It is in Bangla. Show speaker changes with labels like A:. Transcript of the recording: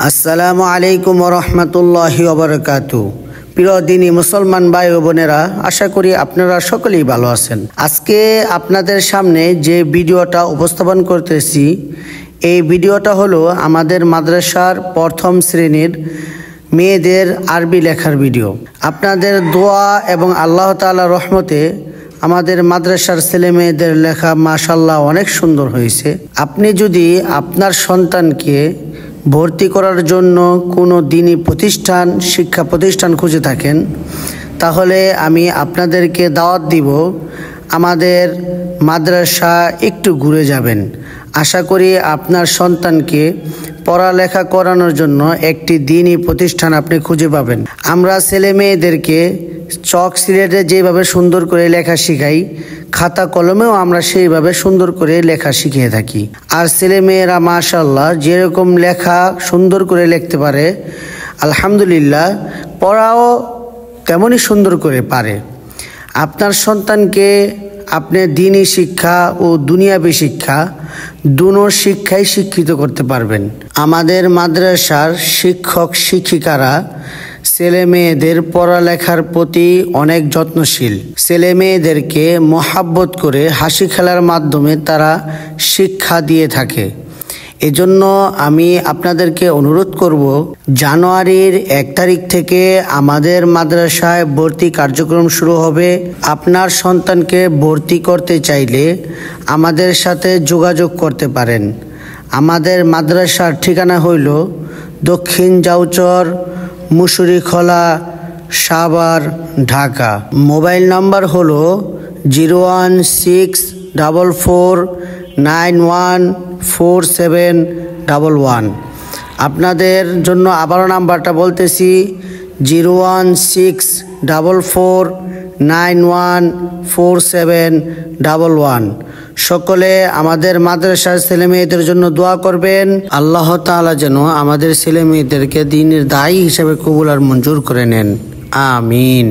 A: আসসালামু আলাইকুম ওয়া রাহমাতুল্লাহি ওয়া বারাকাতুহু। প্রিয় দিনী মুসলমান ভাই ও বোনেরা, আশা করি আপনারা সকলেই ভালো আছেন। আজকে আপনাদের সামনে যে ভিডিওটা উপস্থাপন করতেছি, এই ভিডিওটা হলো আমাদের মাদ্রাসার প্রথম শ্রেণীর মেয়েদের আরবি লেখার ভিডিও। আপনাদের দোয়া এবং আল্লাহ তাআলার রহমতে আমাদের মাদ্রাসার ছেলে মেয়েদের লেখা মাশাআল্লাহ অনেক সুন্দর হয়েছে। আপনি যদি আপনার সন্তানকে ভর্তি করার জন্য কোনো দিনী প্রতিষ্ঠান, শিক্ষা প্রতিষ্ঠান খুঁজে থাকেন, তাহলে আমি আপনাদেরকে দাওয়াত দিব আমাদের মাদ্রাসা একটু ঘুরে যাবেন। আশা করি আপনার সন্তানকে পড়ালেখা করানোর জন্য একটি দিনী প্রতিষ্ঠান আপনি খুঁজে পাবেন। আমরা ছেলে মেয়েদেরকে চক সিলেটে যেভাবে সুন্দর করে লেখা শিখাই, খাতা কলমেও আমরা সেইভাবে সুন্দর করে লেখা শিখিয়ে থাকি। আর ছেলে মেয়েরা মাশাআল্লাহ যেরকম লেখা সুন্দর করে লিখতে পারে, আলহামদুলিল্লাহ পড়াও তেমনই সুন্দর করে পারে। আপনার সন্তানকে আপনি দিনী শিক্ষা ও দুনিয়াবী শিক্ষা দুনো শিক্ষাই শিক্ষিত করতে পারবেন। আমাদের মাদ্রাসার শিক্ষক শিক্ষিকারা ছেলে মেয়েদের পড়ালেখার প্রতি অনেক যত্নশীল। ছেলে মেয়েদেরকে মোহাব্বত করে হাসি খেলার মাধ্যমে তারা শিক্ষা দিয়ে থাকে। এজন্য আমি আপনাদেরকে অনুরোধ করব, জানুয়ারির 1 তারিখ থেকে আমাদের মাদ্রাসায় ভর্তি কার্যক্রম শুরু হবে। আপনার সন্তানকে ভর্তি করতে চাইলে আমাদের সাথে যোগাযোগ করতে পারেন। আমাদের মাদ্রাসার ঠিকানা হইল দক্ষিণ জাউচর, মুসুরিখোলা, সাভার, ঢাকা। মোবাইল নাম্বার হলো 01644914711। আপনাদের জন্য আবারও নাম্বারটা বলতেছি, 01644914711। সকলে আমাদের মাদ্রাসার ছেলে মেয়েদের জন্য দোয়া করবেন। আল্লাহ তাআলা যেন আমাদের ছেলে মেয়েদেরকে দ্বীনের দায়ী হিসেবে কবুল আর মঞ্জুর করে নেন। আমিন।